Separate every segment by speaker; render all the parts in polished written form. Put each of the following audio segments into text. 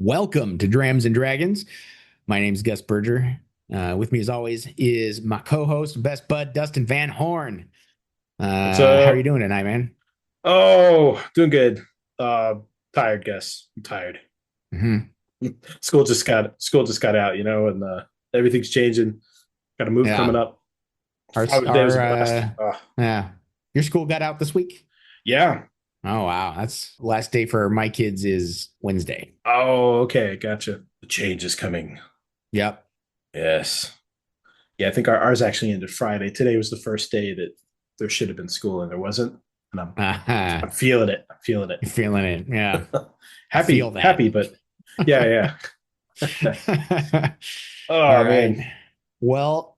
Speaker 1: Welcome to Drams and Dragons. My name's Gus Berger. With me, as always, is my co-host, best bud, Dustin Van Horn.
Speaker 2: What's
Speaker 1: How are you
Speaker 2: up?
Speaker 1: doing tonight, man?
Speaker 2: Oh, doing good. Uh, Tired, guess. I'm tired.
Speaker 1: Hmm.
Speaker 2: School just got out, and everything's changing. Got a move coming
Speaker 1: Yeah.
Speaker 2: up.
Speaker 1: Our
Speaker 2: Father's Day was
Speaker 1: our
Speaker 2: a blast.
Speaker 1: yeah. Your school got out this week?
Speaker 2: Yeah.
Speaker 1: Oh wow, that's last day for my kids is Wednesday.
Speaker 2: Oh, okay, gotcha. The change is coming.
Speaker 1: Yep.
Speaker 2: Yes. Yeah, I think ours actually ended Friday. Today was the first day that there should have been school and there wasn't. And I'm
Speaker 1: Uh-huh.
Speaker 2: feeling it. I'm feeling
Speaker 1: You're feeling it. Yeah.
Speaker 2: it.
Speaker 1: I feel
Speaker 2: Happy,
Speaker 1: that.
Speaker 2: happy, but yeah, yeah.
Speaker 1: All
Speaker 2: Oh
Speaker 1: right.
Speaker 2: man.
Speaker 1: Well,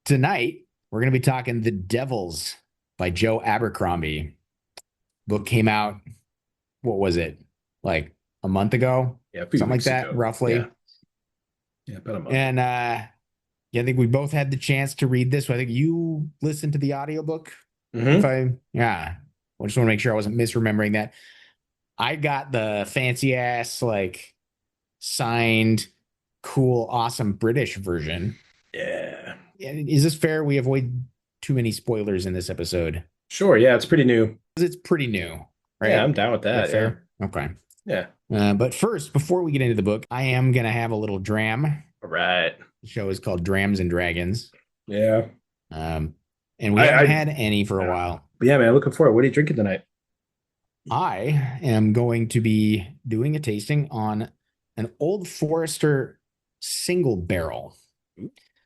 Speaker 1: tonight we're going to be talking The Devils by Joe Abercrombie. Book came out, what was it? Like a month ago?
Speaker 2: Yeah, a few
Speaker 1: Something like
Speaker 2: weeks
Speaker 1: that,
Speaker 2: ago. Yeah.
Speaker 1: roughly.
Speaker 2: Yeah, about a month.
Speaker 1: And yeah, I think we both had the chance to read this. I think you listened to the audiobook. If
Speaker 2: Hmm.
Speaker 1: I yeah. I just want to make sure I wasn't misremembering that. I got the fancy ass, like signed, cool, awesome British version.
Speaker 2: Yeah.
Speaker 1: Is this fair? We avoid too many spoilers in this episode
Speaker 2: Sure. Yeah, it's pretty new.
Speaker 1: because it's pretty new,
Speaker 2: Yeah,
Speaker 1: right?
Speaker 2: I'm
Speaker 1: Is
Speaker 2: down with
Speaker 1: that
Speaker 2: that. Yeah.
Speaker 1: fair? Okay.
Speaker 2: Yeah.
Speaker 1: But first, before we get into the book, I am gonna have a little dram.
Speaker 2: All right.
Speaker 1: The show is called Drams and Dragons,
Speaker 2: Yeah.
Speaker 1: um, and we haven't
Speaker 2: I
Speaker 1: had any for a
Speaker 2: yeah.
Speaker 1: while.
Speaker 2: But yeah, man, looking forward. What are you drinking tonight?
Speaker 1: I am going to be doing a tasting on an Old Forester single barrel.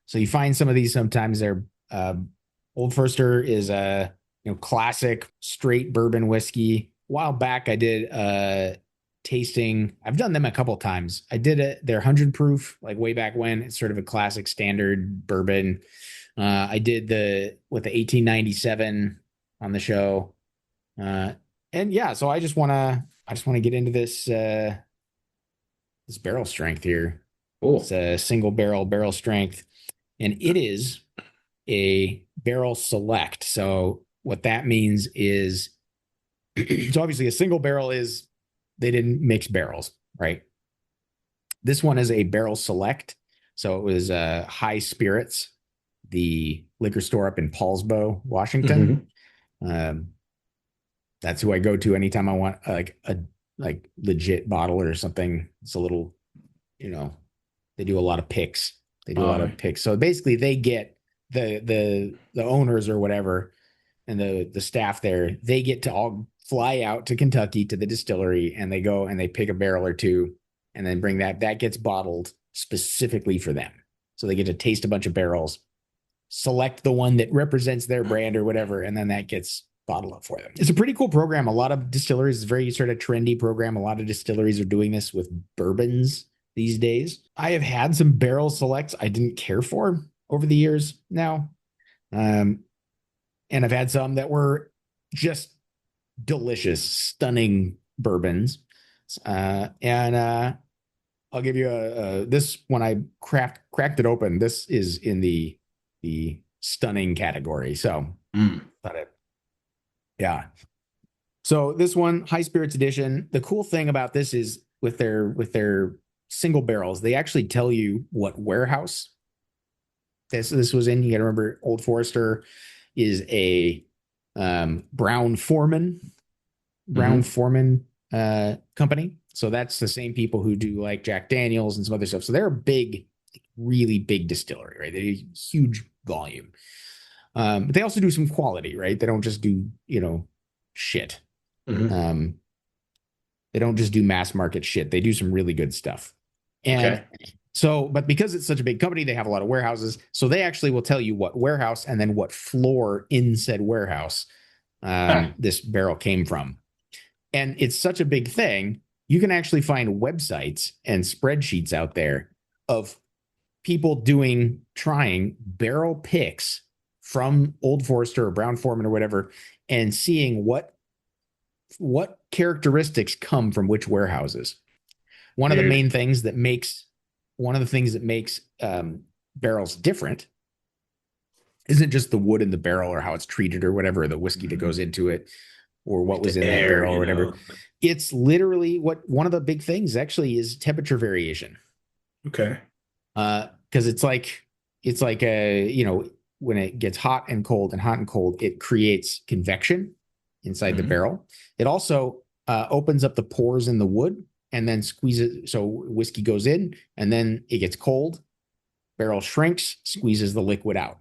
Speaker 1: So you find some of these sometimes. They're Old Forester is a classic straight bourbon whiskey. A while back, I did a tasting. I've done them a couple times. I did it. They're 100 proof, like way back when. It's sort of a classic standard bourbon. I did the with the 1897 on the show. And yeah, so I just want to get into this barrel strength here. It's
Speaker 2: Cool.
Speaker 1: a single barrel strength, and it is a barrel select. So what that means is, so obviously a single barrel is they didn't mix barrels, right? This one is a barrel select. So it was High Spirits, the liquor store up in Paulsbo, Washington.
Speaker 2: Hmm.
Speaker 1: Um, that's who I go to anytime I want like a like legit bottle or something. It's a little, you know, they do a lot of picks. They do a lot of picks. So basically they get the owners or whatever and the staff there, they get to all fly out to Kentucky to the distillery and they go and they pick a barrel or two and then bring that gets bottled specifically for them. So they get to taste a bunch of barrels, select the one that represents their brand or whatever, and then that gets bottled up for them. It's a pretty cool program. A lot of distilleries, it's a very sort of trendy program. A lot of distilleries are doing this with bourbons these days. I have had some barrel selects I didn't care for over the years now. Um, and I've had some that were just delicious, stunning bourbons. And I'll give you a this when I cracked it open. This is in the stunning category. So
Speaker 2: Mm.
Speaker 1: thought it, yeah. So this one, High Spirits Edition. The cool thing about this is with their single barrels, they actually tell you what warehouse this was in. You got to remember, Old Forester is a Brown
Speaker 2: Hmm.
Speaker 1: Foreman company. So that's the same people who do like Jack Daniels and some other stuff. So they're a big, really big distillery, right? They do huge volume. But they also do some quality, right? They don't just do, shit.
Speaker 2: Hmm.
Speaker 1: Um, they don't just do mass market shit. They do some really good stuff. And
Speaker 2: Okay.
Speaker 1: so, but because it's such a big company, they have a lot of warehouses. So they actually will tell you what warehouse and then what floor in said warehouse
Speaker 2: Ah.
Speaker 1: this barrel came from. And it's such a big thing. You can actually find websites and spreadsheets out there of people trying barrel picks from Old Forester or Brown Foreman or whatever, and seeing what characteristics come from which warehouses. One of the
Speaker 2: Dude.
Speaker 1: main things that makes one of the things that makes barrels different isn't just the wood in the barrel or how it's treated or whatever, the whiskey that
Speaker 2: Hmm.
Speaker 1: goes into it. or what
Speaker 2: Like
Speaker 1: was
Speaker 2: the
Speaker 1: in that
Speaker 2: air,
Speaker 1: barrel or whatever. It's literally what one of the big things actually is temperature variation.
Speaker 2: Okay.
Speaker 1: Because it's like a, when it gets hot and cold and hot and cold, it creates convection inside the
Speaker 2: Mhm.
Speaker 1: barrel. It also opens up the pores in the wood and then squeezes. So whiskey goes in and then it gets cold. Barrel shrinks, squeezes the liquid out.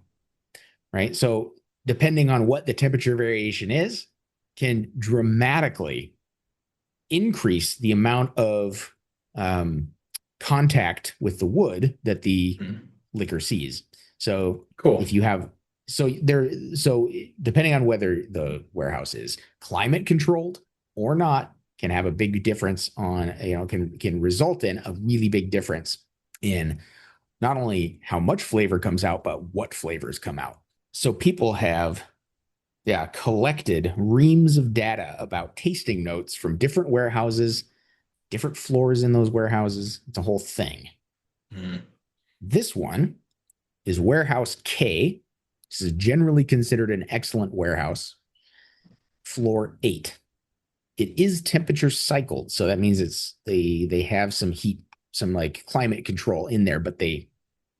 Speaker 1: Right. So depending on what the temperature variation is, can dramatically increase the amount of um, contact with the wood that the
Speaker 2: Mhm.
Speaker 1: liquor sees. So
Speaker 2: Cool.
Speaker 1: if you have so depending on whether the warehouse is climate controlled or not, can have a big difference on, can result in a really big difference in not only how much flavor comes out, but what flavors come out. So people have, yeah, collected reams of data about tasting notes from different warehouses, different floors in those warehouses. It's a whole thing.
Speaker 2: Mhm.
Speaker 1: This one is Warehouse K. This is generally considered an excellent warehouse. Floor 8. It is temperature cycled, so that means they have some heat, some like climate control in there, but they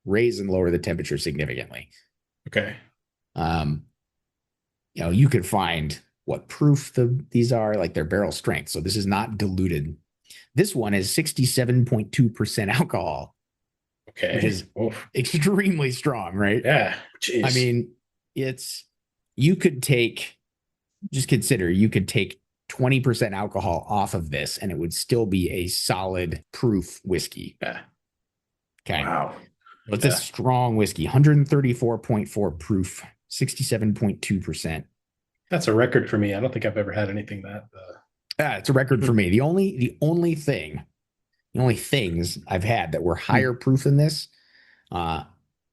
Speaker 1: raise and lower the temperature significantly.
Speaker 2: Okay.
Speaker 1: Um, you could find what proof these are, like their barrel strength. So this is not diluted. This one is 67.2% alcohol, which
Speaker 2: Okay.
Speaker 1: is
Speaker 2: Oof.
Speaker 1: extremely strong, right?
Speaker 2: Yeah.
Speaker 1: I
Speaker 2: Jeez.
Speaker 1: mean, it's you could take just consider you could take 20% alcohol off of this and it would still be a solid proof whiskey.
Speaker 2: Yeah.
Speaker 1: Okay.
Speaker 2: Wow.
Speaker 1: So it's a
Speaker 2: Yeah.
Speaker 1: strong whiskey, 134.4 proof, 67.2%.
Speaker 2: That's a record for me. I don't think I've ever had anything that.
Speaker 1: It's a record for me. The only things I've had that were higher proof than this, uh,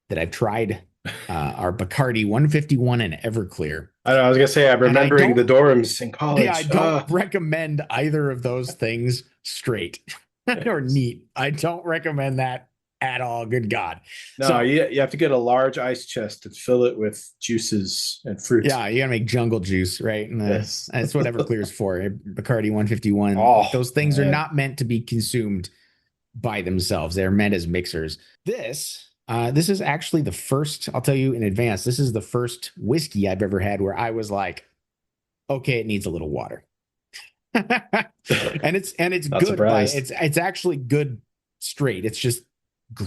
Speaker 1: that I've tried, are Bacardi 151 and Everclear.
Speaker 2: I know. I was gonna say I'm
Speaker 1: And
Speaker 2: remembering the dorms in
Speaker 1: I
Speaker 2: college.
Speaker 1: don't recommend either of those things straight or neat. I don't recommend that at all. Good God.
Speaker 2: No,
Speaker 1: So
Speaker 2: you have to get a large ice chest and fill it with juices and fruit.
Speaker 1: yeah, you gotta make jungle juice, right? And
Speaker 2: Yes.
Speaker 1: that's what Everclear is for. Bacardi 151. Like
Speaker 2: Oh
Speaker 1: those things are
Speaker 2: man.
Speaker 1: not meant to be consumed by themselves. They're meant as mixers. This is actually the first, I'll tell you in advance, this is the first whiskey I've ever had where I was like, okay, it needs a little water. and it's
Speaker 2: Not
Speaker 1: good by
Speaker 2: surprised.
Speaker 1: it's actually good straight. It's just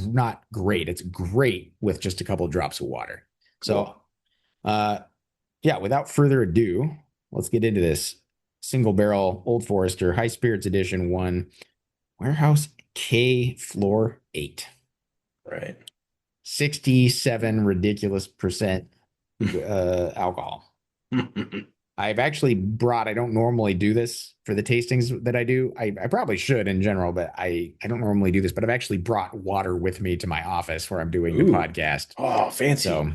Speaker 1: not great. It's great with just a couple of drops of water. So
Speaker 2: Cool.
Speaker 1: uh yeah, without further ado, let's get into this single barrel Old Forester High Spirits Edition 1 Warehouse K Floor 8.
Speaker 2: Right.
Speaker 1: 67 ridiculous percent alcohol. I've actually brought, I don't normally do this for the tastings that I do. I probably should in general, but I don't normally do this, but I've actually brought water with me to my office where I'm doing the
Speaker 2: Ooh.
Speaker 1: podcast.
Speaker 2: Oh, fancy.
Speaker 1: So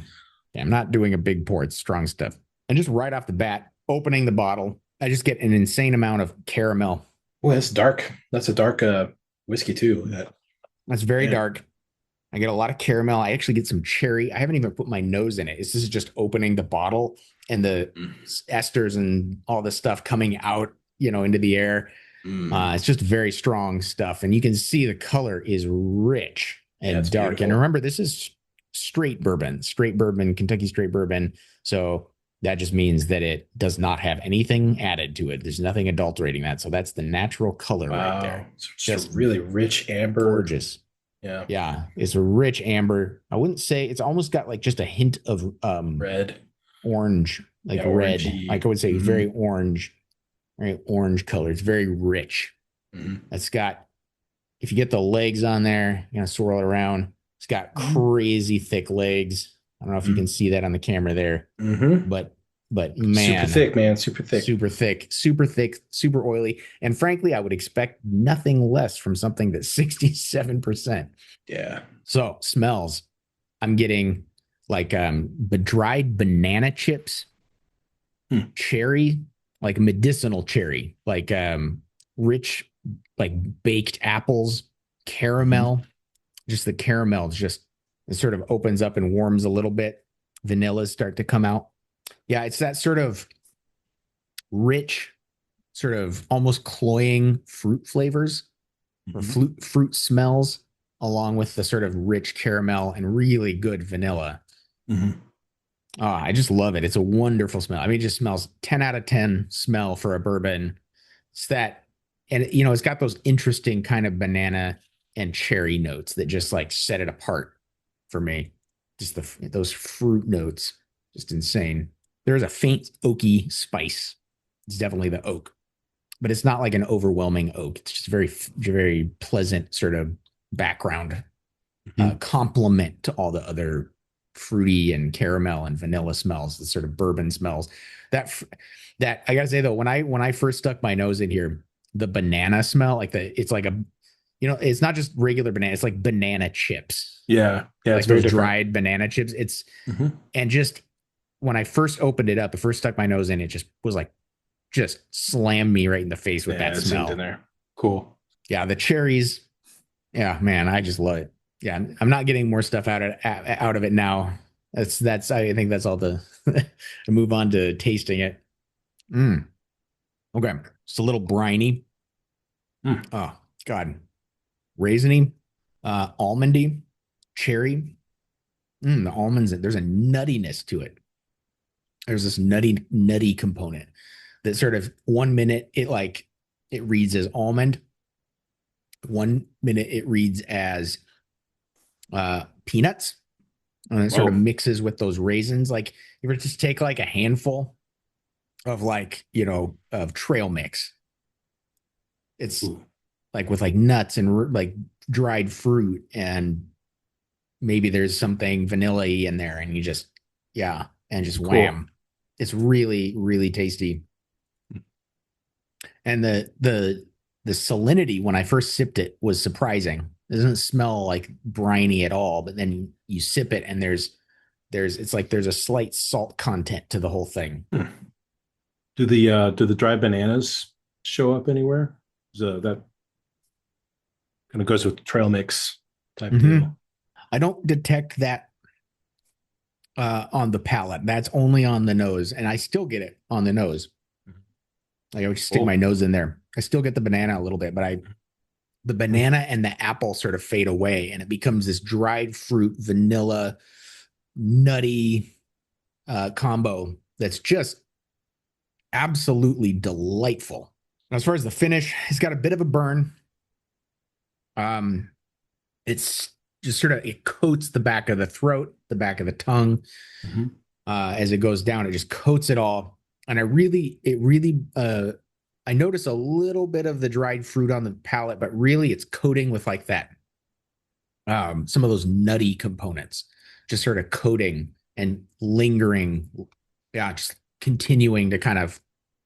Speaker 1: yeah, I'm not doing a big pour. It's strong stuff. And just right off the bat, opening the bottle, I just get an insane amount of caramel.
Speaker 2: Oh, that's dark. That's a dark whiskey too.
Speaker 1: That's very
Speaker 2: Man.
Speaker 1: dark. I get a lot of caramel. I actually get some cherry. I haven't even put my nose in it. This is just opening the bottle and the esters and all this stuff coming out, into the air.
Speaker 2: Mm.
Speaker 1: It's just very strong stuff. And you can see the color is rich
Speaker 2: Yeah,
Speaker 1: and
Speaker 2: it's
Speaker 1: dark. And
Speaker 2: beautiful.
Speaker 1: remember, this is straight bourbon, Kentucky straight bourbon. So that just means that it does not have anything added to it. There's nothing adulterating that. So that's the natural color right
Speaker 2: Wow.
Speaker 1: there.
Speaker 2: It's just a
Speaker 1: Just
Speaker 2: really rich amber.
Speaker 1: gorgeous.
Speaker 2: Yeah.
Speaker 1: Yeah, it's a rich amber. I wouldn't say it's almost got like just a hint of
Speaker 2: Red.
Speaker 1: orange, like
Speaker 2: Yeah,
Speaker 1: red. Like
Speaker 2: orangey.
Speaker 1: I would say
Speaker 2: Hmm.
Speaker 1: very orange color. It's very rich.
Speaker 2: Hmm.
Speaker 1: It's got, if you get the legs on there, swirl it around. It's got
Speaker 2: Hmm.
Speaker 1: crazy thick legs. I don't know if you can see that on the camera there,
Speaker 2: Hmm.
Speaker 1: but
Speaker 2: Super
Speaker 1: man,
Speaker 2: thick, man. Super thick.
Speaker 1: super thick, super oily. And frankly, I would expect nothing less from something that's 67%.
Speaker 2: Yeah.
Speaker 1: So smells. I'm getting like dried banana chips,
Speaker 2: Hmm.
Speaker 1: cherry, like medicinal cherry, like rich, like baked apples,
Speaker 2: Hmm.
Speaker 1: caramel. Just the caramel just, it sort of opens up and warms a little bit. Vanillas start to come out. Yeah, it's that sort of rich, sort of almost cloying fruit flavors or
Speaker 2: Mhm.
Speaker 1: fruit smells, along with the sort of rich caramel and really good vanilla.
Speaker 2: Mhm.
Speaker 1: Oh, I just love it. It's a wonderful smell. I mean, it just smells 10 out of 10 smell for a bourbon. It's that, and it's got those interesting kind of banana and cherry notes that just like set it apart for me. Just those fruit notes, just insane. There's a faint oaky spice. It's definitely the oak, but it's not like an overwhelming oak. It's just very pleasant sort of background
Speaker 2: Mhm.
Speaker 1: complement to all the other fruity and caramel and vanilla smells, the sort of bourbon smells. That that I gotta say though, when I first stuck my nose in here, the banana smell, like it's like it's not just regular banana, it's like banana chips,
Speaker 2: Yeah. Yeah. It's
Speaker 1: like
Speaker 2: very
Speaker 1: those
Speaker 2: different.
Speaker 1: dried banana chips. It's
Speaker 2: Mhm.
Speaker 1: and just when I first opened it up, I first stuck my nose in, it just was like just slammed me right in the face with that
Speaker 2: Yeah. It's in
Speaker 1: smell.
Speaker 2: there. Cool.
Speaker 1: Yeah, the cherries. Yeah, man, I just love it. Yeah, I'm not getting more stuff out of it now. That's I think that's all the move on to tasting it. Mm, okay, it's a little briny.
Speaker 2: Mm.
Speaker 1: Oh God, raisiny, almondy, cherry. The almonds. There's a nuttiness to it. There's this nutty component that sort of 1 minute it reads as almond, 1 minute it reads as peanuts, and it sort of
Speaker 2: Oh.
Speaker 1: mixes with those raisins. Like you ever just take like a handful of of trail mix. It's
Speaker 2: Ooh.
Speaker 1: like with like nuts and like dried fruit, and maybe there's something vanilla in there, and you just yeah, and just
Speaker 2: Cool.
Speaker 1: wham. It's really tasty. And the salinity when I first sipped it was surprising. It doesn't smell like briny at all, but then you sip it and there's it's like there's a slight salt content to the whole thing.
Speaker 2: Hmm. Do the dried bananas show up anywhere? So that kind of goes with the trail mix type
Speaker 1: Mm-hmm.
Speaker 2: deal.
Speaker 1: I don't detect that on the palate. That's only on the nose, and I still get it on the nose. Like I would just stick my
Speaker 2: Cool.
Speaker 1: nose in there. I still get the banana a little bit, but the banana and the apple sort of fade away, and it becomes this dried fruit, vanilla, nutty combo that's just absolutely delightful. As far as the finish, it's got a bit of a burn. Um, it's just sort of it coats the back of the throat, the back of the tongue,
Speaker 2: Mhm.
Speaker 1: as it goes down. It just coats it all, and it really, I notice a little bit of the dried fruit on the palate, but really, it's coating with like that, some of those nutty components, just sort of coating and lingering, yeah, just continuing to kind of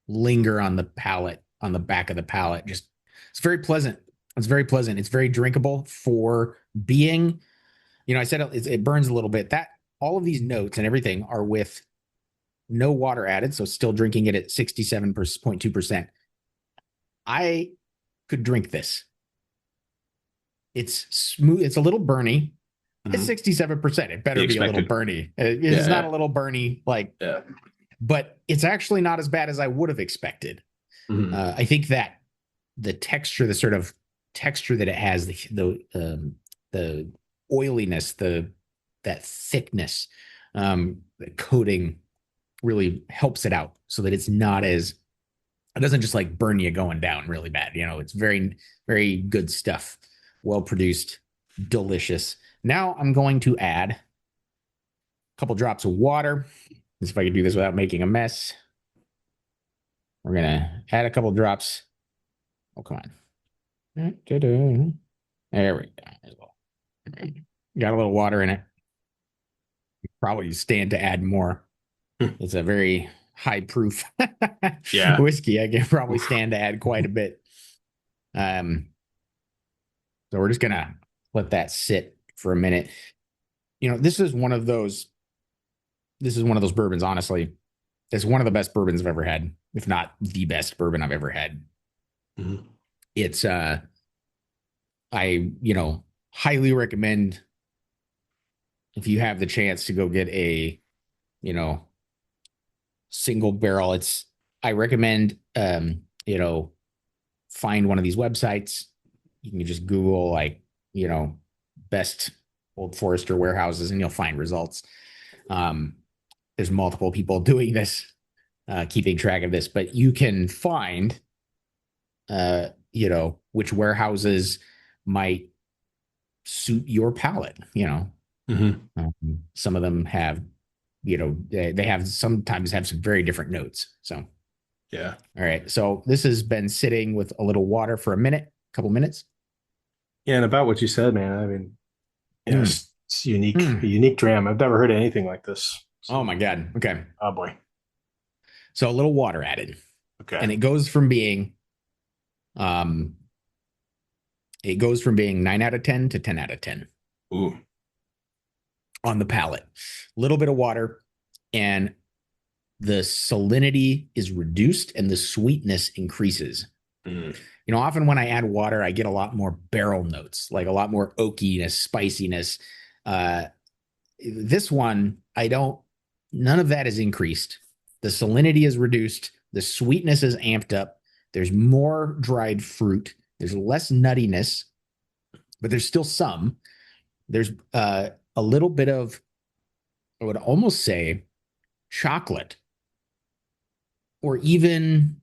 Speaker 1: linger on the palate, on the back of the palate. Just it's very pleasant. It's very pleasant. It's very drinkable for being, I said it burns a little bit. That all of these notes and everything are with no water added, so still drinking it at 67.2%. I could drink this. It's smooth. It's a little burny. It's
Speaker 2: Mhm.
Speaker 1: 67%. It
Speaker 2: The
Speaker 1: better be a little
Speaker 2: expected.
Speaker 1: burny. It's not a
Speaker 2: Yeah.
Speaker 1: little burny, like,
Speaker 2: Yeah.
Speaker 1: but it's actually not as bad as I would have expected.
Speaker 2: Mhm.
Speaker 1: I think that the texture, the sort of texture that it has, the oiliness, that thickness, the coating really helps it out so that it's not as it doesn't just like burn you going down really bad. It's very good stuff, well produced, delicious. Now I'm going to add a couple drops of water. Let's see if I can do this without making a mess. We're gonna add a couple drops. Oh, come on. There we go. Got a little water in it. Probably stand to add more. It's a very high proof
Speaker 2: Yeah.
Speaker 1: whiskey. I can probably
Speaker 2: Oof.
Speaker 1: stand to add quite a bit. Um, so we're just gonna let that sit for a minute. This is one of those. This is one of those bourbons. Honestly, it's one of the best bourbons I've ever had, if not the best bourbon I've ever had.
Speaker 2: Mhm.
Speaker 1: It's I highly recommend if you have the chance to go get a you know single barrel. I recommend, find one of these websites. You can just Google like, you know, best Old Forester warehouses and you'll find results. Um, there's multiple people doing this, keeping track of this, but you can find, which warehouses might suit your palate,
Speaker 2: Mm-hmm.
Speaker 1: Some of them have, they have sometimes have some very different notes. So,
Speaker 2: Yeah.
Speaker 1: all right. So this has been sitting with a little water for a couple minutes.
Speaker 2: Yeah, and about what you said, man. I mean, yeah,
Speaker 1: Mm.
Speaker 2: it's unique, a
Speaker 1: Mm.
Speaker 2: unique dram. I've never heard of anything like this.
Speaker 1: Oh
Speaker 2: So,
Speaker 1: my God. Okay.
Speaker 2: oh boy.
Speaker 1: So a little water added,
Speaker 2: Okay.
Speaker 1: and um, it goes from being 9 out of 10 to 10 out of 10
Speaker 2: Ooh.
Speaker 1: on the palate. A little bit of water, and the salinity is reduced and the sweetness increases.
Speaker 2: Mm.
Speaker 1: Often when I add water, I get a lot more barrel notes, like a lot more oakiness, spiciness. Uh, this one, I don't, none of that is increased. The salinity is reduced. The sweetness is amped up. There's more dried fruit. There's less nuttiness, but there's still some. There's a little bit of, I would almost say, chocolate, or even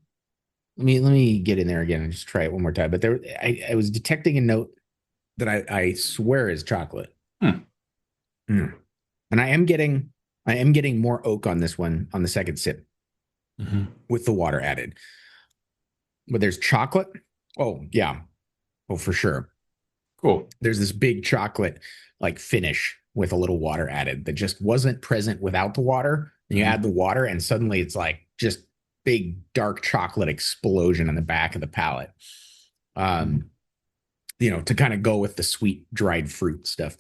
Speaker 1: let me get in there again and just try it one more time. But I was detecting a note that I swear is chocolate.
Speaker 2: Hmm.
Speaker 1: Mm. And I am getting more oak on this one on the second sip
Speaker 2: Mm-hmm.
Speaker 1: with the water added. But there's chocolate. Oh yeah. Oh, for sure.
Speaker 2: Cool.
Speaker 1: There's this big chocolate like finish with a little water added that just wasn't present without the water. And you
Speaker 2: Mm-hmm.
Speaker 1: add the water, and suddenly it's like just big dark chocolate explosion in the back of the palate. Um, to kind of go with the sweet dried fruit stuff.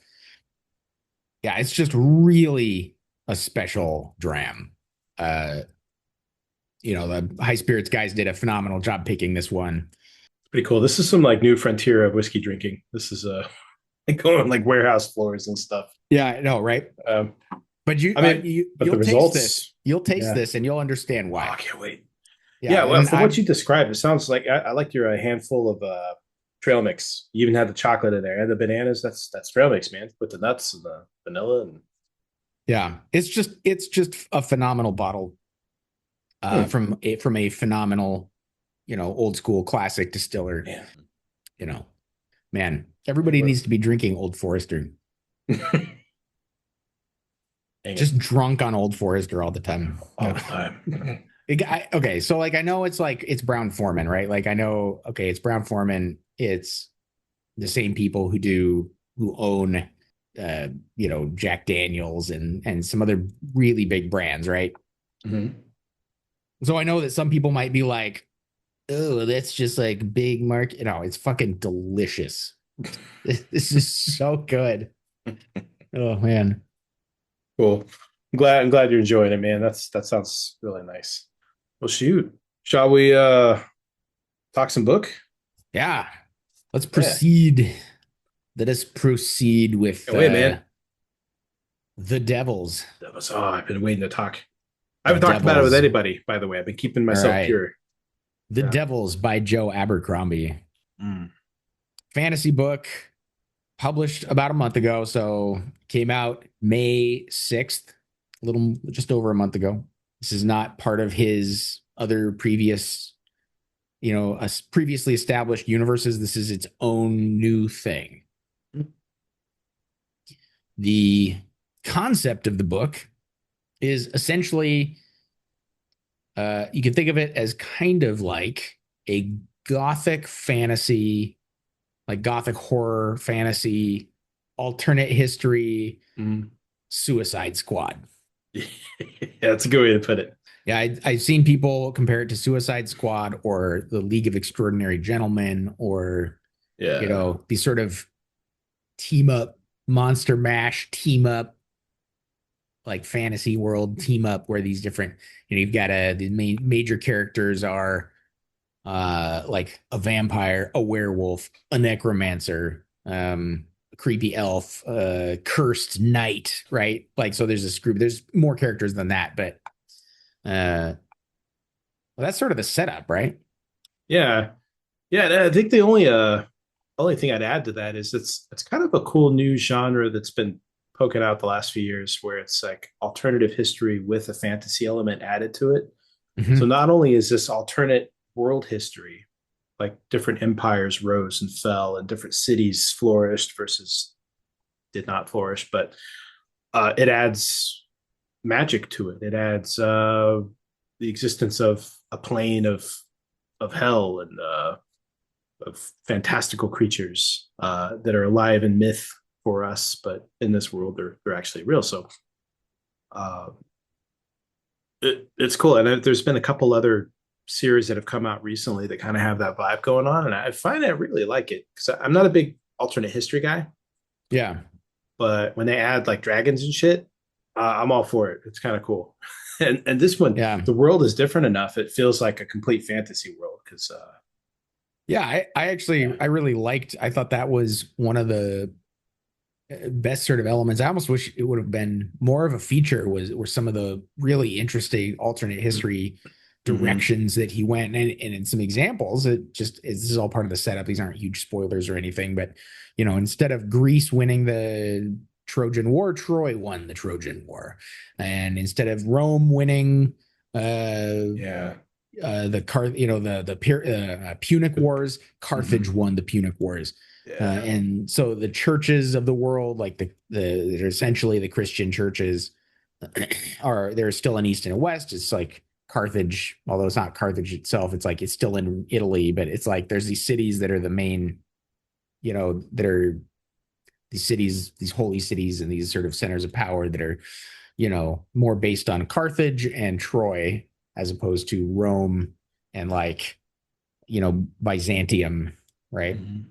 Speaker 1: Yeah, it's just really a special dram. Uh, the high spirits guys did a phenomenal job picking this one.
Speaker 2: Pretty cool. This is some like new frontier of whiskey drinking. This is going on like warehouse floors and stuff.
Speaker 1: Yeah, I know, right?
Speaker 2: Um,
Speaker 1: But you,
Speaker 2: I mean, but the
Speaker 1: you'll taste this.
Speaker 2: results,
Speaker 1: You'll taste
Speaker 2: yeah.
Speaker 1: this, and you'll understand
Speaker 2: Oh,
Speaker 1: why.
Speaker 2: I can't wait.
Speaker 1: Yeah,
Speaker 2: Yeah, well,
Speaker 1: and
Speaker 2: from what
Speaker 1: I'm
Speaker 2: you described, it sounds like I liked your handful of trail mix. You even had the chocolate in there and the bananas. That's trail mix, man. With the nuts and the vanilla and
Speaker 1: yeah, it's just a phenomenal bottle,
Speaker 2: hmm,
Speaker 1: from a phenomenal, old school classic distiller.
Speaker 2: man.
Speaker 1: You know, man, everybody needs to be drinking Old Forester.
Speaker 2: Dang it.
Speaker 1: Just drunk on Old Forester all the time.
Speaker 2: All the time.
Speaker 1: Okay, so like I know it's Brown Foreman, right? Like I know, okay, it's Brown Foreman. It's the same people who own, Jack Daniels and some other really big brands, right?
Speaker 2: Mhm.
Speaker 1: So I know that some people might be like, oh, that's just like big market. No, it's fucking delicious. This is so good. Oh man.
Speaker 2: Cool. I'm glad you're enjoying it, man. That sounds really nice. Well, shoot. Shall we talk some book?
Speaker 1: Yeah. Let's
Speaker 2: Yeah.
Speaker 1: proceed. Let us proceed with
Speaker 2: Go away, man.
Speaker 1: The Devils.
Speaker 2: I've been waiting to talk. I
Speaker 1: The
Speaker 2: haven't talked about it with
Speaker 1: Devils.
Speaker 2: anybody, by the way. I've been keeping
Speaker 1: All
Speaker 2: myself
Speaker 1: right.
Speaker 2: pure.
Speaker 1: The
Speaker 2: Yeah.
Speaker 1: Devils by Joe Abercrombie.
Speaker 2: Mm.
Speaker 1: Fantasy book published about a month ago. So came out May 6th, a little just over a month ago. This is not part of his other previous, previously established universes. This is its own new thing. The concept of the book is essentially, you can think of it as kind of like a gothic fantasy, like gothic horror fantasy, alternate history,
Speaker 2: Mm.
Speaker 1: Suicide Squad.
Speaker 2: Yeah, that's a good way to put it.
Speaker 1: Yeah, I've seen people compare it to Suicide Squad or the League of Extraordinary Gentlemen, or
Speaker 2: Yeah.
Speaker 1: these sort of team up, monster mash team up, like fantasy world team up, where these different, you've got the main major characters are like a vampire, a werewolf, a necromancer, a creepy elf, cursed knight, right? Like, so there's this group, there's more characters than that, but uh Well, that's sort of the setup, right?
Speaker 2: Yeah. Yeah, and I think the only thing I'd add to that is it's kind of a cool new genre that's been poking out the last few years where it's like alternative history with a fantasy element added to it. So
Speaker 1: Hmm.
Speaker 2: not only is this alternate world history, like different empires rose and fell and different cities flourished versus did not flourish, but it adds magic to it. It adds the existence of a plane of hell and of fantastical creatures that are alive in myth for us, but in this world they're actually real. So uh, it's cool, and there's been a couple other series that have come out recently that kind of have that vibe going on, and I find I really like it because I'm not a big alternate history guy,
Speaker 1: Yeah.
Speaker 2: but when they add like dragons and shit, I'm all for it. It's kind of cool. And this one,
Speaker 1: Yeah.
Speaker 2: the world is different enough. It feels like a complete fantasy world because
Speaker 1: Yeah. I
Speaker 2: yeah.
Speaker 1: actually, I really liked, I thought that was one of the best sort of elements. I almost wish it would have been more of a feature was were some of the really interesting alternate history
Speaker 2: Mm-hmm.
Speaker 1: directions that he went and in some examples it just this is all part of the setup. These aren't huge spoilers or anything, but instead of Greece winning the Trojan War, Troy won the Trojan War. And instead of Rome winning uh
Speaker 2: Yeah.
Speaker 1: the Punic Wars, Carthage
Speaker 2: Mm-hmm.
Speaker 1: won the Punic Wars.
Speaker 2: Yeah.
Speaker 1: And so the churches of the world, like they're essentially the Christian churches, are there's still an East and a West. It's like Carthage, although it's not Carthage itself. It's like it's still in Italy, but it's like there's these cities that are the main, that are these cities, these holy cities, and these sort of centers of power that are, more based on Carthage and Troy as opposed to Rome and like, Byzantium, right?
Speaker 2: Mm-hmm.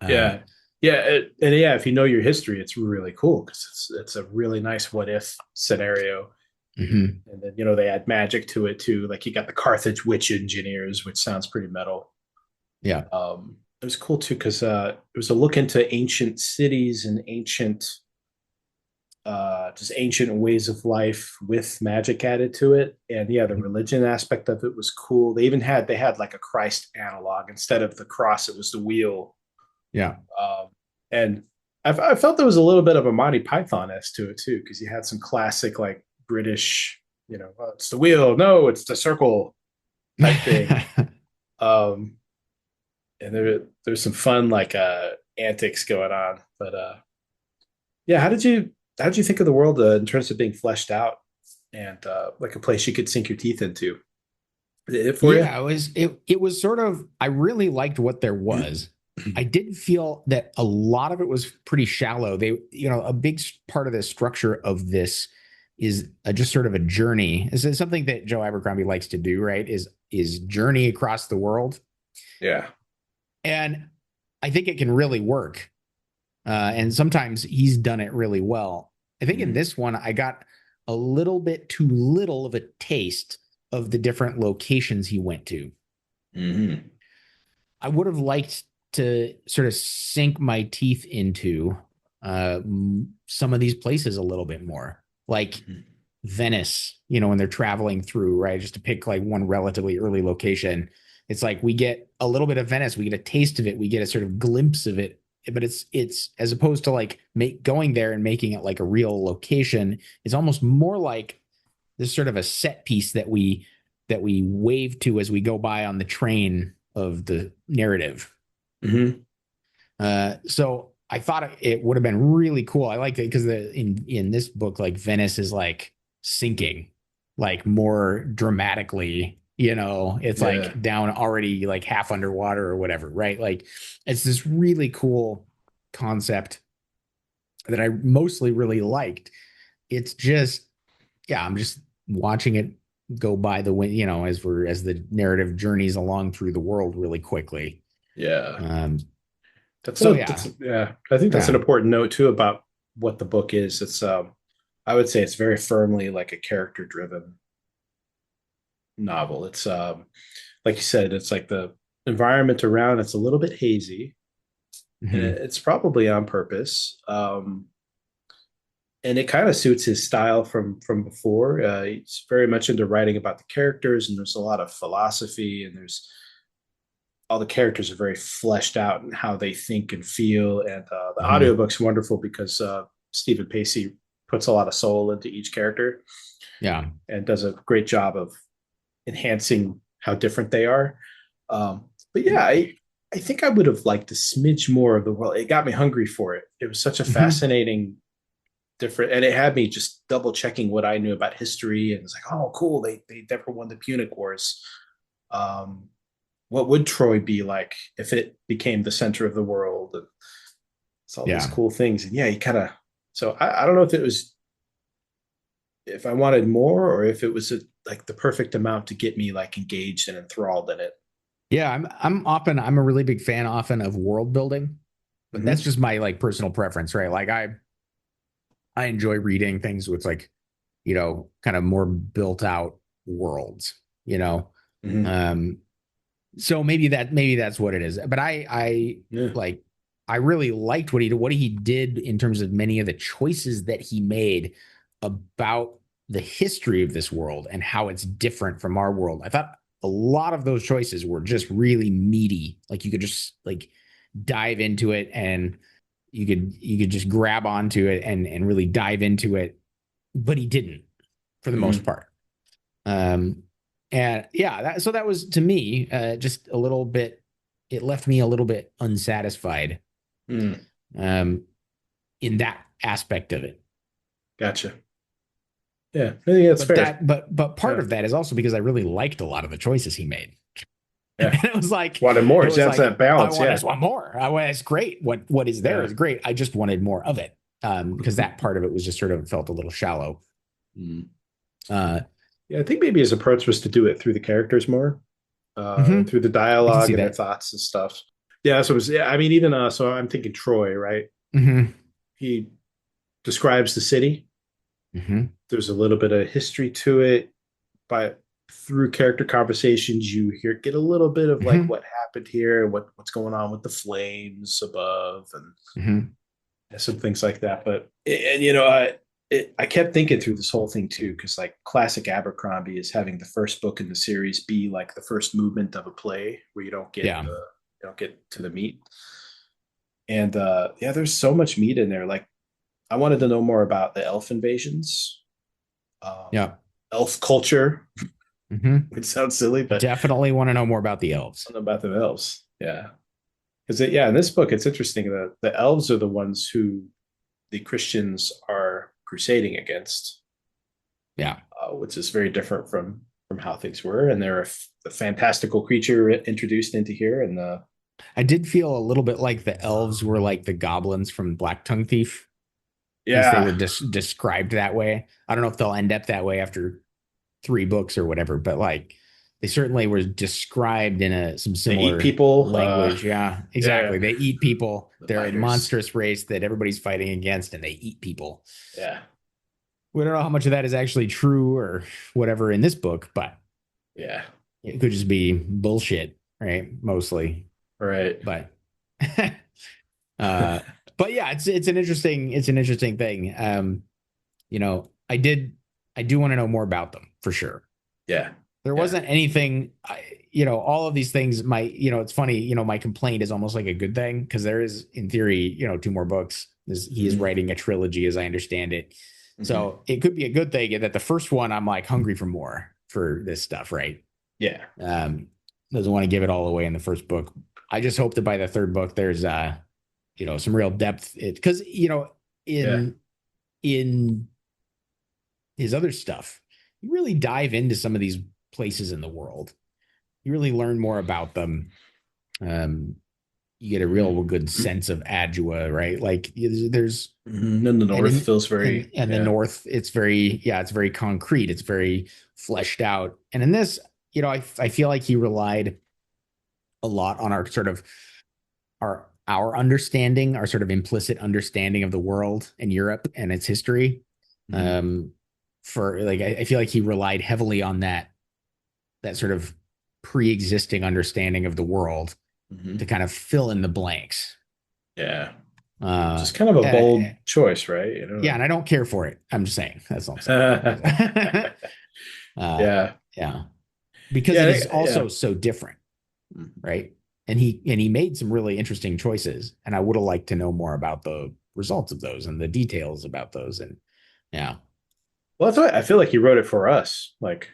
Speaker 1: Uh,
Speaker 2: Yeah, yeah, and yeah. If you know your history, it's really cool because it's a really nice what if scenario.
Speaker 1: mhm.
Speaker 2: And then they add magic to it too. Like you got the Carthage witch engineers, which sounds pretty metal.
Speaker 1: Yeah.
Speaker 2: It was cool too because it was a look into ancient cities and just ancient ways of life with magic added to it. And yeah, the
Speaker 1: Mhm.
Speaker 2: religion aspect of it was cool. They had like a Christ analog instead of the cross. It was the wheel.
Speaker 1: Yeah.
Speaker 2: And I felt there was a little bit of a Monty Python s to it too, because you had some classic like British, it's the wheel, no, it's the circle type thing. Um, and there's some fun like antics going on. But yeah, how did you think of the world in terms of being fleshed out and like a place you could sink your teeth into? Did it for you?
Speaker 1: Yeah, it was sort of I really liked what there was. I did feel that a lot of it was pretty shallow. A big part of the structure of this is just sort of a journey. This is something that Joe Abercrombie likes to do, right? Is journey across the world.
Speaker 2: Yeah.
Speaker 1: And I think it can really work. And sometimes he's done it really well. I think in
Speaker 2: Mm-hmm.
Speaker 1: this one, I got a little bit too little of a taste of the different locations he went to.
Speaker 2: Mm-hmm.
Speaker 1: I would have liked to sort of sink my teeth into some of these places a little bit more, like Venice, when they're traveling through, right? Just to pick like one relatively early location. It's like we get a little bit of Venice, we get a taste of it, we get a sort of glimpse of it, but it's as opposed to like going there and making it like a real location, it's almost more like this sort of a set piece that we wave to as we go by on the train of the narrative.
Speaker 2: Mm-hmm.
Speaker 1: So I thought it would have been really cool. I liked it because in this book, like Venice is like sinking, like more dramatically. It's
Speaker 2: Yeah.
Speaker 1: like down already, like half underwater or whatever, right? Like it's this really cool concept that I mostly really liked. It's just, yeah, I'm just watching it go by the wind, as the narrative journeys along through the world really quickly.
Speaker 2: Yeah.
Speaker 1: Um,
Speaker 2: That's
Speaker 1: so
Speaker 2: a
Speaker 1: yeah,
Speaker 2: that's yeah. I think that's an
Speaker 1: yeah.
Speaker 2: important note too about what the book is. It's I would say it's very firmly like a character driven novel. It's like you said, it's like the environment around it's a little bit hazy and
Speaker 1: Mhm.
Speaker 2: it's probably on purpose. and it kind of suits his style from before. He's very much into writing about the characters, and there's a lot of philosophy, and there's all the characters are very fleshed out and how they think and feel. And the
Speaker 1: Mhm.
Speaker 2: audiobook's wonderful because Stephen Pacey puts a lot of soul into each character
Speaker 1: Yeah.
Speaker 2: and does a great job of enhancing how different they are. But yeah, I think I would have liked a smidge more of the world. It got me hungry for it. It was such a
Speaker 1: Mhm.
Speaker 2: fascinating, different, and it had me just double checking what I knew about history. And it's like, oh, cool, they never won the Punic Wars. Um, what would Troy be like if it became the center of the world? And it's all these
Speaker 1: Yeah.
Speaker 2: cool things. And yeah, you kind of. So I don't know if it was if I wanted more or if it was like the perfect amount to get me like engaged and enthralled in it.
Speaker 1: Yeah, I'm a really big fan often of world building, but that's
Speaker 2: Mm-hmm.
Speaker 1: just my like personal preference, right? Like I enjoy reading things with like, kind of more built out worlds, you know.
Speaker 2: Mm-hmm.
Speaker 1: Um so maybe that's what it is. But
Speaker 2: Yeah.
Speaker 1: like I really liked what he did in terms of many of the choices that he made about the history of this world and how it's different from our world. I thought a lot of those choices were just really meaty. Like you could just like dive into it, and you could just grab onto it and really dive into it. But he didn't, for the most
Speaker 2: Mm-hmm.
Speaker 1: part. Um, and yeah, so that was to me just a little bit. It left me a little bit unsatisfied
Speaker 2: Mm.
Speaker 1: um, in that aspect of it.
Speaker 2: Gotcha. Yeah, I think that's fair.
Speaker 1: But part
Speaker 2: Yeah.
Speaker 1: of that is also because I really liked a lot of the choices he made.
Speaker 2: Yeah.
Speaker 1: And it was like
Speaker 2: Wanted more.
Speaker 1: it
Speaker 2: So
Speaker 1: was
Speaker 2: that's
Speaker 1: like
Speaker 2: that
Speaker 1: I
Speaker 2: balance.
Speaker 1: want
Speaker 2: Yeah.
Speaker 1: just want more. I want it's great. What is there
Speaker 2: Yeah.
Speaker 1: is great. I just wanted more of it because
Speaker 2: Mhm.
Speaker 1: that part of it was just sort of felt a little shallow.
Speaker 2: Mm.
Speaker 1: Uh,
Speaker 2: Yeah, I think maybe his approach was to do it through the characters more,
Speaker 1: mhm.
Speaker 2: through the
Speaker 1: I can
Speaker 2: dialogue
Speaker 1: see
Speaker 2: and their
Speaker 1: that.
Speaker 2: thoughts and stuff. Yeah, so it was. Yeah, I mean, even so, I'm thinking Troy, right?
Speaker 1: Hmm.
Speaker 2: He describes the city.
Speaker 1: Hmm.
Speaker 2: There's a little bit of history to it, but through character conversations, you get a little bit of like
Speaker 1: Hmm.
Speaker 2: what happened here, what's going on with the flames above, and
Speaker 1: Hmm.
Speaker 2: some things like that. But and I kept thinking through this whole thing too, because like classic Abercrombie is having the first book in the series be like the first movement of a play where
Speaker 1: Yeah.
Speaker 2: you don't get to the meat. And yeah, there's so much meat in there. Like I wanted to know more about the elf invasions, um,
Speaker 1: Yeah.
Speaker 2: elf culture,
Speaker 1: Hmm.
Speaker 2: which sounds silly, but
Speaker 1: Definitely want to know more about the elves.
Speaker 2: something about the elves. Yeah. Because yeah, in this book, it's interesting that the elves are the ones who the Christians are crusading against,
Speaker 1: Yeah.
Speaker 2: which is very different from how things were. And they're a fantastical creature introduced into here, and
Speaker 1: I did feel a little bit like the elves were like the goblins from Black Tongue Thief. At least they
Speaker 2: yeah,
Speaker 1: were just described that way. I don't know if they'll end up that way after three books or whatever, but like they certainly were described in some
Speaker 2: they eat
Speaker 1: similar
Speaker 2: people.
Speaker 1: language. Yeah,
Speaker 2: Yeah,
Speaker 1: exactly. They eat people.
Speaker 2: the
Speaker 1: They're a
Speaker 2: biters.
Speaker 1: monstrous race that everybody's fighting against, and they eat people.
Speaker 2: Yeah,
Speaker 1: We don't know how much of that is actually true or whatever in this book, but
Speaker 2: yeah,
Speaker 1: it could just be bullshit, right? Mostly,
Speaker 2: right.
Speaker 1: but uh, but yeah, it's an interesting thing. I do want to know more about them for sure.
Speaker 2: Yeah,
Speaker 1: There
Speaker 2: yeah.
Speaker 1: wasn't anything, all of these things. It's funny, my complaint is almost like a good thing because there is, in theory, two more books. He is
Speaker 2: Mm-hmm.
Speaker 1: writing a trilogy, as I understand it.
Speaker 2: Mm-hmm.
Speaker 1: So it could be a good thing that the first one, I'm like hungry for more for this stuff, right?
Speaker 2: Yeah,
Speaker 1: Um, doesn't want to give it all away in the first book. I just hope that by the third book, there's, some real depth. Because,
Speaker 2: yeah.
Speaker 1: in his other stuff, you really dive into some of these places in the world. You really learn more about them. Um, you get a real good
Speaker 2: Mm-hmm.
Speaker 1: sense of Adjua, right? Like there's
Speaker 2: Mm-hmm. And the
Speaker 1: and
Speaker 2: North
Speaker 1: in
Speaker 2: feels very
Speaker 1: and the
Speaker 2: yeah.
Speaker 1: North, it's very concrete. It's very fleshed out. And in this, I feel like he relied a lot on our sort of our understanding, our sort of implicit understanding of the world and Europe and its history.
Speaker 2: Mm-hmm.
Speaker 1: Um, for like, I feel like he relied heavily on that sort of pre-existing understanding of the world to
Speaker 2: Mm-hmm.
Speaker 1: kind of fill in the blanks.
Speaker 2: Yeah.
Speaker 1: Uh,
Speaker 2: Just kind of a
Speaker 1: uh,
Speaker 2: bold choice, right? You
Speaker 1: yeah,
Speaker 2: know.
Speaker 1: and I don't care for it. I'm just saying. That's all I'm saying. uh,
Speaker 2: Yeah,
Speaker 1: yeah, because it
Speaker 2: yeah,
Speaker 1: is
Speaker 2: yeah.
Speaker 1: also so different, right? And he made some really interesting choices, and I would have liked to know more about the results of those and the details about those. And yeah,
Speaker 2: Well, that's why I feel like he wrote it for us. Like,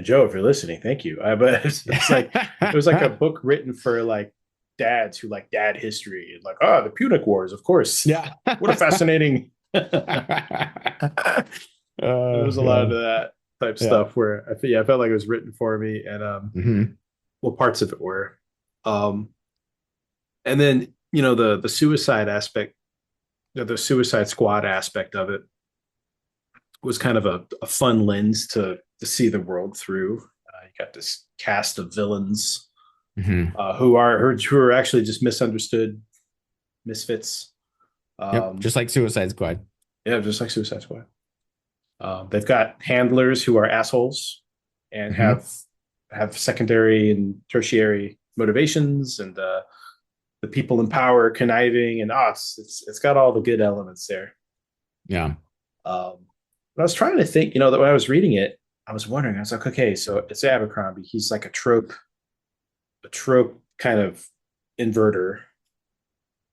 Speaker 2: Joe, if you're listening, thank you. But it's like it was like a book written for like dads who like dad history and like, oh, the Punic Wars, of course.
Speaker 1: yeah.
Speaker 2: What a fascinating. There was a lot of
Speaker 1: Yeah,
Speaker 2: that type
Speaker 1: yeah.
Speaker 2: stuff where I felt like it was written for me, and
Speaker 1: Hmm.
Speaker 2: well, parts of it were. Um, and then the suicide aspect, the Suicide Squad aspect of it was kind of a fun lens to see the world through. You got this cast of villains
Speaker 1: Hmm.
Speaker 2: who are actually just misunderstood misfits.
Speaker 1: Yep,
Speaker 2: Um,
Speaker 1: just like Suicide Squad.
Speaker 2: yeah, just like Suicide Squad. They've got handlers who are assholes and
Speaker 1: Hmm.
Speaker 2: have secondary and tertiary motivations, and the people in power conniving, and it's got all the good elements there.
Speaker 1: Yeah.
Speaker 2: But I was trying to think, that when I was reading it, I was wondering, I was like, okay, so it's Abercrombie. He's like a trope kind of inverter.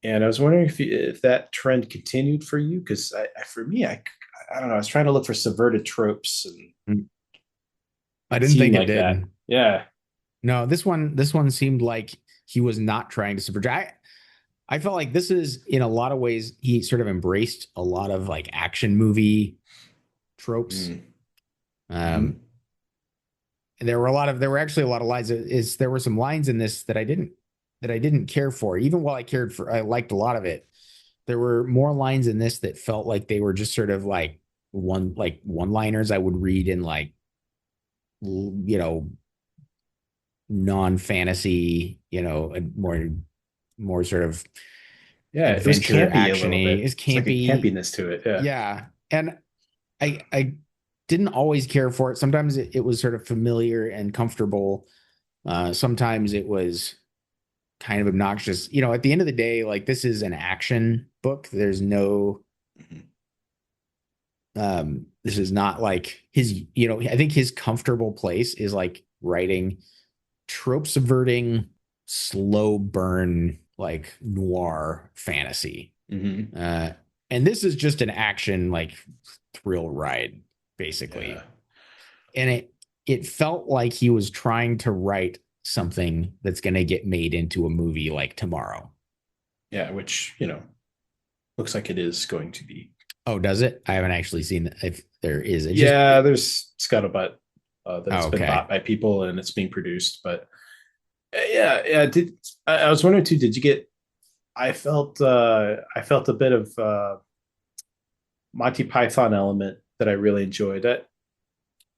Speaker 2: And I was wondering if that trend continued for you, because for me, I don't know. I was trying to look for subverted tropes, and
Speaker 1: I
Speaker 2: it
Speaker 1: didn't
Speaker 2: seemed
Speaker 1: think it
Speaker 2: like that.
Speaker 1: did.
Speaker 2: Yeah.
Speaker 1: No, this one seemed like he was not trying to subvert. I felt like this is in a lot of ways he sort of embraced a lot of like action movie tropes.
Speaker 2: Mm.
Speaker 1: Um,
Speaker 2: Hmm.
Speaker 1: and there were actually a lot of lines. There were some lines in this that I didn't care for, even while I liked a lot of it. There were more lines in this that felt like they were just sort of like one liners I would read in like you know non fantasy, more sort of
Speaker 2: Yeah, it was
Speaker 1: adventure
Speaker 2: campy a little
Speaker 1: actiony.
Speaker 2: bit.
Speaker 1: It's
Speaker 2: It's like a
Speaker 1: campy.
Speaker 2: campiness to it. Yeah.
Speaker 1: Yeah. And I didn't always care for it. Sometimes it was sort of familiar and comfortable. Sometimes it was kind of obnoxious. At the end of the day, like this is an action book. There's no
Speaker 2: Mhm.
Speaker 1: this is not like I think his comfortable place is like writing trope subverting, slow burn, like noir fantasy.
Speaker 2: Mhm.
Speaker 1: Uh, and this is just an action, like thrill ride,
Speaker 2: Yeah.
Speaker 1: basically. And it felt like he was trying to write something that's going to get made into a movie like tomorrow.
Speaker 2: Yeah, which, looks like it is going to be.
Speaker 1: Oh, does it? I haven't actually seen if there is. It just,
Speaker 2: Yeah, there's scuttlebutt that
Speaker 1: oh,
Speaker 2: it's been
Speaker 1: okay.
Speaker 2: bought by people and it's being produced. But yeah, yeah. I was wondering too? Did you get? I felt a bit of Monty Python element that I really enjoyed.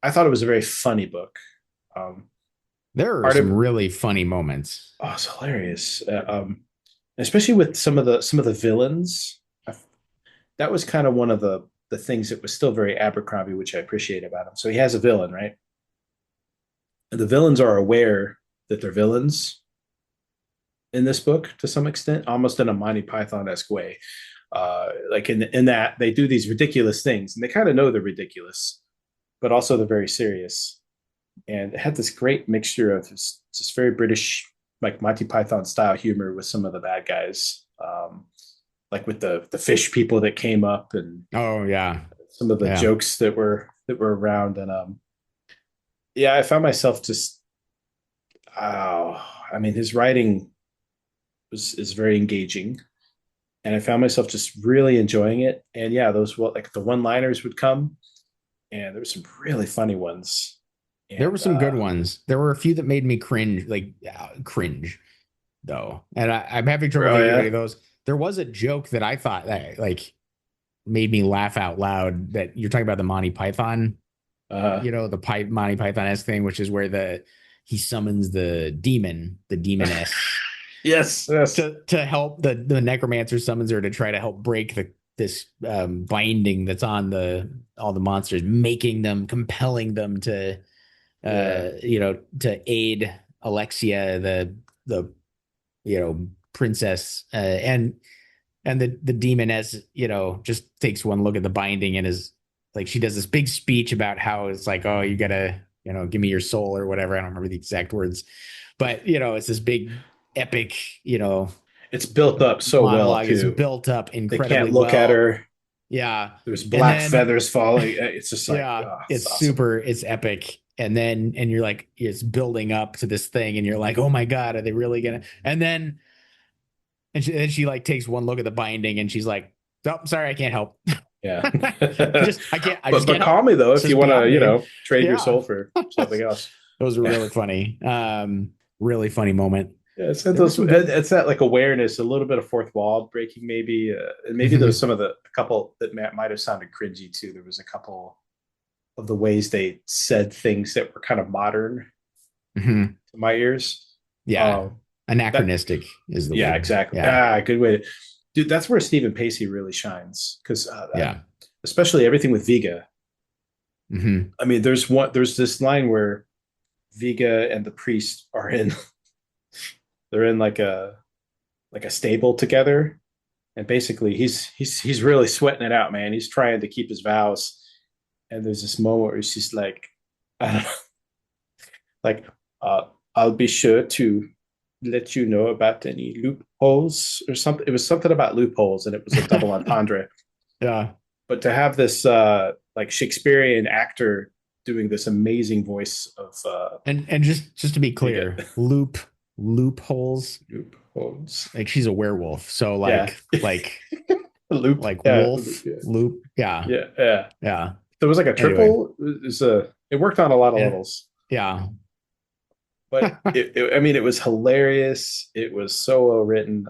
Speaker 2: I thought it was a very funny book. Um,
Speaker 1: There are
Speaker 2: Part
Speaker 1: some
Speaker 2: of
Speaker 1: really funny moments.
Speaker 2: it's hilarious, especially with some of the villains. That was kind of one of the things that was still very Abercrombie, which I appreciate about him. So he has a villain, right? And the villains are aware that they're villains in this book to some extent, almost in a Monty Python-esque way. Like in that they do these ridiculous things, and they kind of know they're ridiculous, but also they're very serious. And it had this great mixture of just very British, like Monty Python style humor with some of the bad guys, like with the fish people that came up, and
Speaker 1: Oh, yeah.
Speaker 2: some of the
Speaker 1: Yeah.
Speaker 2: jokes that were around. And yeah, I found myself just, oh, I mean, his writing is very engaging, and I found myself just really enjoying it. And yeah, those what like the one liners would come, and there were some really funny ones.
Speaker 1: There were
Speaker 2: And
Speaker 1: some good ones. There were a few that made me cringe, like cringe though. And I'm having trouble
Speaker 2: oh
Speaker 1: thinking of any of
Speaker 2: yeah,
Speaker 1: those. There was a joke that I thought that like made me laugh out loud that you're talking about the Monty Python, the Monty Python-esque thing, which is where he summons the demoness
Speaker 2: yes, yes,
Speaker 1: to help the necromancer summons her to try to help break this binding that's on the all the monsters, compelling them
Speaker 2: yeah,
Speaker 1: to aid Alexia, the princess, and and the demoness, just takes one look at the binding and is like, she does this big speech about how it's like, oh, you gotta, give me your soul or whatever. I don't remember the exact words, but it's this big epic,
Speaker 2: It's built up so well
Speaker 1: monologue is
Speaker 2: too.
Speaker 1: built up
Speaker 2: They
Speaker 1: incredibly
Speaker 2: can't look at
Speaker 1: well.
Speaker 2: her.
Speaker 1: Yeah.
Speaker 2: There's
Speaker 1: And
Speaker 2: black
Speaker 1: then
Speaker 2: feathers falling. It's just like,
Speaker 1: yeah,
Speaker 2: oh, it's
Speaker 1: it's
Speaker 2: awesome.
Speaker 1: super, it's epic. And you're like, it's building up to this thing, and you're like, oh my God, are they really gonna? And then she like takes one look at the binding, and she's like, oh, sorry, I can't help.
Speaker 2: Yeah.
Speaker 1: I
Speaker 2: but
Speaker 1: just
Speaker 2: but
Speaker 1: can't
Speaker 2: call
Speaker 1: help.
Speaker 2: me though
Speaker 1: This
Speaker 2: if
Speaker 1: is
Speaker 2: you want to,
Speaker 1: beyond me.
Speaker 2: trade your
Speaker 1: Yeah.
Speaker 2: soul for something else.
Speaker 1: Those were
Speaker 2: Yeah.
Speaker 1: really funny. Really funny moment.
Speaker 2: Yeah, it's
Speaker 1: There were
Speaker 2: those.
Speaker 1: some good.
Speaker 2: It's that like awareness, a little bit of fourth wall breaking, maybe, and maybe there was
Speaker 1: Mhm,
Speaker 2: some of the a couple that might have sounded cringy too. There was a couple of the ways they said things that were kind of modern
Speaker 1: mhm.
Speaker 2: to my ears.
Speaker 1: Yeah.
Speaker 2: Um, that
Speaker 1: Anachronistic is the
Speaker 2: Yeah,
Speaker 1: word.
Speaker 2: exactly.
Speaker 1: Yeah.
Speaker 2: Good way to, dude. That's where Stephen Pacey really shines because,
Speaker 1: Yeah.
Speaker 2: especially everything with Viga.
Speaker 1: Hmm.
Speaker 2: I mean, there's this line where Viga and the priest are in, they're in like a stable together, and basically he's really sweating it out, man. He's trying to keep his vows, and there's this moment where he's just like, I don't know, like, uh, I'll be sure to let you know about any loopholes or something. It was something about loopholes, and it was a double entendre.
Speaker 1: Yeah.
Speaker 2: But to have this like Shakespearean actor doing this amazing voice of
Speaker 1: And just to be
Speaker 2: Viga,
Speaker 1: clear, loopholes.
Speaker 2: loopholes.
Speaker 1: Like she's a werewolf. So
Speaker 2: Yeah, loop.
Speaker 1: like
Speaker 2: Yeah,
Speaker 1: wolf loop. Yeah.
Speaker 2: yeah, yeah.
Speaker 1: Yeah.
Speaker 2: There was like a
Speaker 1: Anyway.
Speaker 2: triple. It worked on a lot of
Speaker 1: Yeah.
Speaker 2: levels,
Speaker 1: Yeah.
Speaker 2: but I mean, it was hilarious. It was so well written.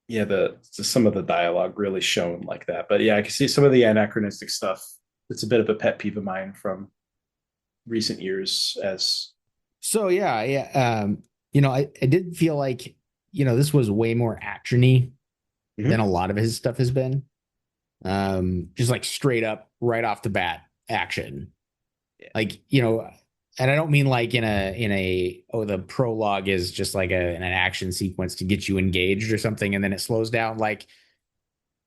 Speaker 2: Yeah, some of the dialogue really shone like that. But yeah, I can see some of the anachronistic stuff. It's a bit of a pet peeve of mine from recent years. As
Speaker 1: So yeah, yeah. I did feel like, this was way more actiony than
Speaker 2: Mhm.
Speaker 1: a lot of his stuff has been. Just like straight up right off the bat action.
Speaker 2: Yeah.
Speaker 1: Like, and I don't mean like in a oh, the prologue is just like an action sequence to get you engaged or something, and then it slows down. Like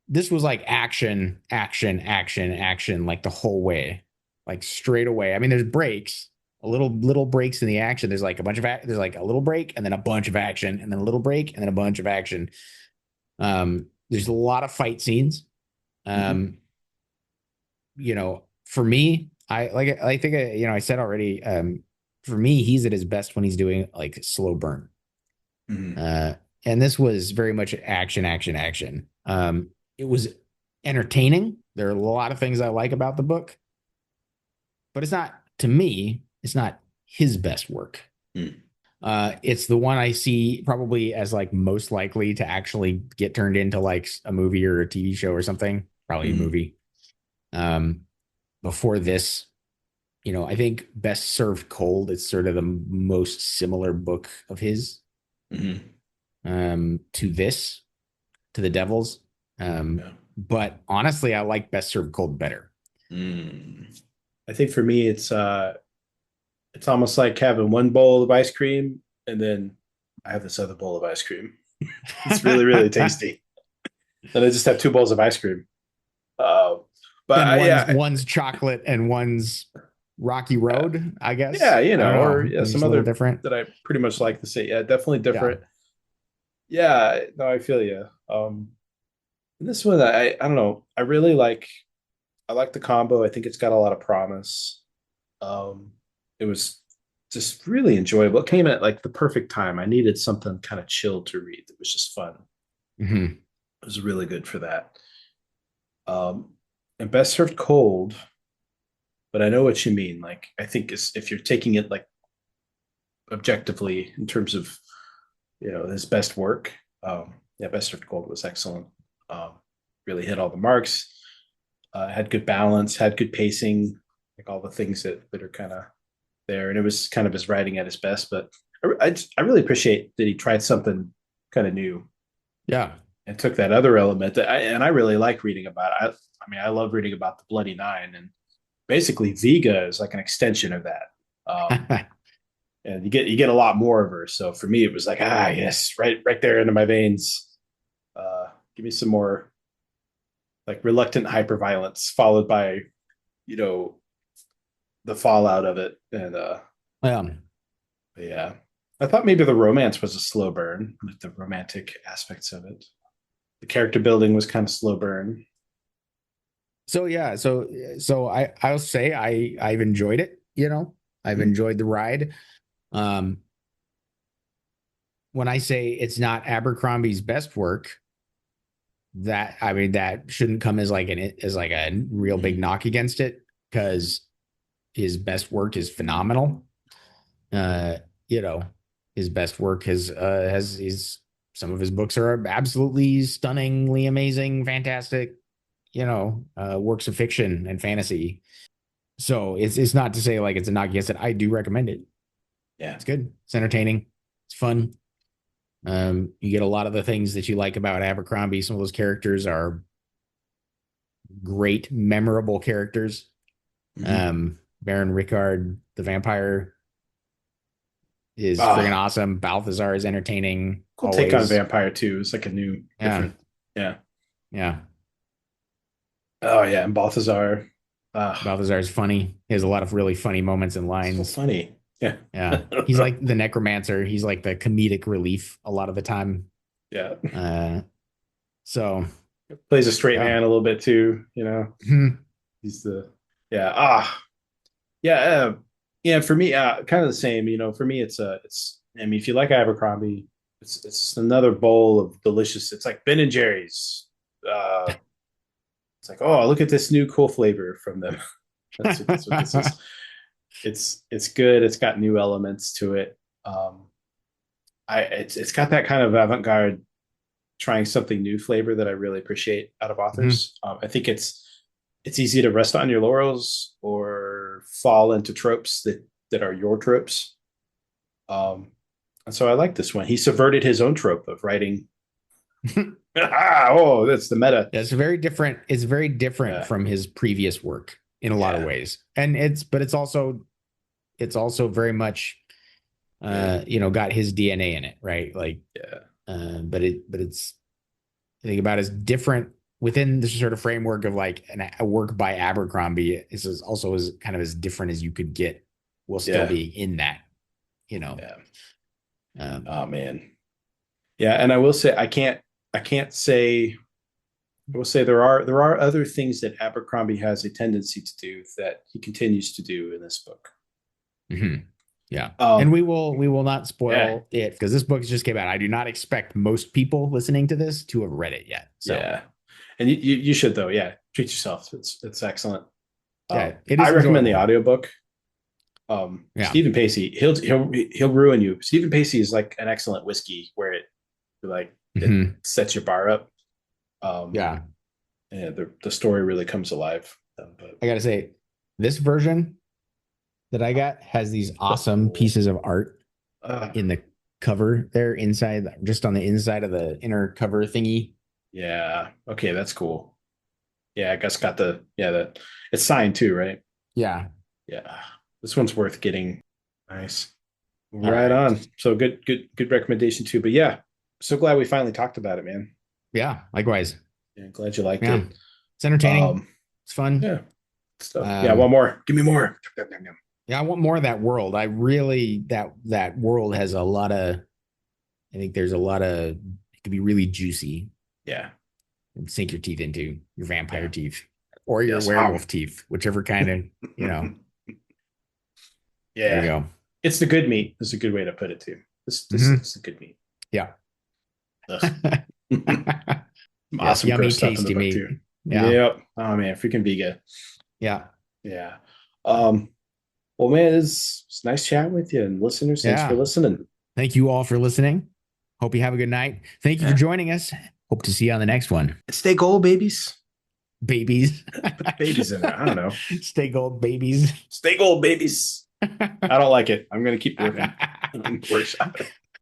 Speaker 1: this was like action, action, action, action, like the whole way, like straight away. I mean, there's breaks, a little breaks in the action. There's like a bunch of there's like a little break and then a bunch of action and then a little break and then a bunch of action. There's a lot of fight scenes.
Speaker 2: Mhm.
Speaker 1: Um, for me, I think I said already. For me, he's at his best when he's doing like slow burn.
Speaker 2: Mhm.
Speaker 1: Uh, and this was very much action, action, action. It was entertaining. There are a lot of things I like about the book, but it's not, to me, it's not his best work.
Speaker 2: Mhm.
Speaker 1: It's the one I see probably as like most likely to actually get turned into like a movie or a TV show or something. Probably a
Speaker 2: Mhm.
Speaker 1: movie. Um, Before this, I think Best Served Cold is sort of the most similar book of his,
Speaker 2: Mhm.
Speaker 1: to this, to the Devils.
Speaker 2: Yeah.
Speaker 1: But honestly, I like Best Served Cold better.
Speaker 2: Mm. I think for me, it's almost like having one bowl of ice cream, and then I have this other bowl of ice cream. It's really, really tasty. And I just have two bowls of ice cream. Uh, but
Speaker 1: And one's
Speaker 2: yeah,
Speaker 1: one's chocolate and one's Rocky Road, I guess.
Speaker 2: yeah,
Speaker 1: I don't
Speaker 2: or
Speaker 1: know.
Speaker 2: yeah,
Speaker 1: Maybe
Speaker 2: some
Speaker 1: just a little
Speaker 2: other
Speaker 1: different.
Speaker 2: that I pretty much like to say. Yeah, definitely
Speaker 1: Yeah.
Speaker 2: different. Yeah, no, I feel you. This one, I don't know. I like the combo. I think it's got a lot of promise. Um, it was just really enjoyable. It came at like the perfect time. I needed something kind of chill to read that was just fun.
Speaker 1: Mm-hmm.
Speaker 2: It was really good for that. And best served cold, but I know what you mean. Like, I think if you're taking it like objectively in terms of his best work, yeah, best served cold was excellent. Um, really hit all the marks. Had good balance, had good pacing, like all the things that are kind of there, and it was kind of his writing at his best. But I really appreciate that he tried something kind of new
Speaker 1: Yeah.
Speaker 2: and took that other element and I really like reading about. I mean, I love reading about the Bloody Nine, and basically Viga is like an extension of that. Um, and you get a lot more of her. So for me, it was like yes, right there into my veins. Give me some more like reluctant hyperviolence followed by, you know, the fallout of it. And
Speaker 1: Um,
Speaker 2: yeah. I thought maybe the romance was a slow burn, like the romantic aspects of it. The character building was kind of slow burn.
Speaker 1: so yeah, so I'll say I've enjoyed it, you know. I've
Speaker 2: Mhm.
Speaker 1: enjoyed the ride. Um, when I say it's not Abercrombie's best work, that I mean that shouldn't come as like a real big knock against it because his best work is phenomenal. Uh, you know, his best work has his some of his books are absolutely stunningly amazing, fantastic, works of fiction and fantasy. So it's not to say like it's a knock against it. I do recommend it.
Speaker 2: Yeah.
Speaker 1: It's good. It's entertaining. It's fun. You get a lot of the things that you like about Abercrombie. Some of those characters are great, memorable characters.
Speaker 2: Mhm.
Speaker 1: Baron Rickard, the vampire, is friggin'
Speaker 2: Ah,
Speaker 1: awesome. Balthazar is entertaining
Speaker 2: cool take on
Speaker 1: always.
Speaker 2: vampire too. It's like a new,
Speaker 1: Yeah,
Speaker 2: different. Yeah.
Speaker 1: yeah.
Speaker 2: Oh yeah, and Balthazar.
Speaker 1: Balthazar is funny. He has a lot of really funny moments and
Speaker 2: So
Speaker 1: lines.
Speaker 2: funny. Yeah.
Speaker 1: Yeah, he's like the necromancer. He's like the comedic relief a lot of the time.
Speaker 2: Yeah.
Speaker 1: Uh, so
Speaker 2: Plays a straight
Speaker 1: yeah.
Speaker 2: man a little bit too, you know.
Speaker 1: Mhm.
Speaker 2: He's the yeah. Yeah, yeah, for me, kind of the same. You know, for me, it's. I mean, if you like Abercrombie, it's another bowl of delicious. It's like Ben and Jerry's. Uh, it's like, oh, look at this new cool flavor from them. That's what this is. It's good. It's got new elements to it. It's got that kind of avant garde, trying something new flavor that I really appreciate out of
Speaker 1: Mhm.
Speaker 2: authors. I think it's easy to rest on your laurels or fall into tropes that are your tropes. Um, and so I like this one. He subverted his own trope of writing. Oh, that's the meta.
Speaker 1: Yeah, it's very different. It's very different
Speaker 2: Yeah,
Speaker 1: from his previous work in a lot of
Speaker 2: yeah,
Speaker 1: ways, and it's also very much
Speaker 2: yeah,
Speaker 1: got his DNA in it, right? Like,
Speaker 2: yeah,
Speaker 1: but it's I think about as different within the sort of framework of like a work by Abercrombie. Is also as kind of as different as you could get, will still
Speaker 2: yeah,
Speaker 1: be in that, you know.
Speaker 2: yeah.
Speaker 1: Um,
Speaker 2: Oh man, yeah. And I will say I can't say I will say there are other things that Abercrombie has a tendency to do that he continues to do in this book.
Speaker 1: mhm. Yeah. And
Speaker 2: Um,
Speaker 1: we will not
Speaker 2: yeah,
Speaker 1: spoil it because this book just came out. I do not expect most people listening to this to have read it yet. So
Speaker 2: yeah, and you should though. Yeah, treat yourself. It's excellent.
Speaker 1: yeah, it
Speaker 2: I
Speaker 1: is
Speaker 2: recommend the
Speaker 1: enjoyable.
Speaker 2: audiobook.
Speaker 1: Yeah.
Speaker 2: Stephen Pacey, he'll ruin you. Stephen Pacey is like an excellent whiskey where it
Speaker 1: Mhm.
Speaker 2: sets your bar up. Um,
Speaker 1: Yeah.
Speaker 2: and the story really comes alive. But
Speaker 1: I gotta say, this version that I got has these awesome
Speaker 2: oh,
Speaker 1: pieces of art
Speaker 2: uh,
Speaker 1: in the cover there inside, just on the inside of the inner cover thingy.
Speaker 2: yeah, okay, that's cool. Yeah, I guess got the yeah that it's signed too, right?
Speaker 1: Yeah.
Speaker 2: Yeah, this one's worth getting. Nice.
Speaker 1: All
Speaker 2: Right
Speaker 1: right.
Speaker 2: on. So good recommendation too. But yeah, so glad we finally talked about it, man.
Speaker 1: Yeah. Likewise.
Speaker 2: Yeah, glad you liked
Speaker 1: Yeah.
Speaker 2: it.
Speaker 1: It's entertaining.
Speaker 2: Um,
Speaker 1: It's fun.
Speaker 2: yeah, stuff. Yeah, one
Speaker 1: Um,
Speaker 2: more. Give me more.
Speaker 1: yeah, I want more of that world. I really that world has a lot of. I think there's a lot of. It could be really juicy
Speaker 2: Yeah,
Speaker 1: and sink your teeth into your vampire
Speaker 2: yeah,
Speaker 1: teeth or your
Speaker 2: yes.
Speaker 1: werewolf teeth, whichever kind of There you
Speaker 2: Yeah,
Speaker 1: go.
Speaker 2: it's the good meat. Is a good way to put it too. This
Speaker 1: Hmm.
Speaker 2: is the good meat.
Speaker 1: Yeah.
Speaker 2: Ugh.
Speaker 1: Yes.
Speaker 2: Awesome
Speaker 1: Yummy,
Speaker 2: gross stuff in the
Speaker 1: tasty
Speaker 2: book
Speaker 1: meat.
Speaker 2: too.
Speaker 1: Yeah.
Speaker 2: Yep. Oh man, freaking vegan.
Speaker 1: Yeah.
Speaker 2: Yeah. Um. Well, man, it's nice chatting with you, and listeners, thanks for
Speaker 1: Yeah.
Speaker 2: listening.
Speaker 1: Thank you all for listening. Hope you have a good night. Thank you for
Speaker 2: Yeah.
Speaker 1: joining us. Hope to see you on the next one.
Speaker 2: Stay gold, babies.
Speaker 1: Babies.
Speaker 2: Put the babies in there. I don't know.
Speaker 1: Stay gold, babies.
Speaker 2: Stay gold, babies. I don't like it. I'm gonna keep working. Workshop.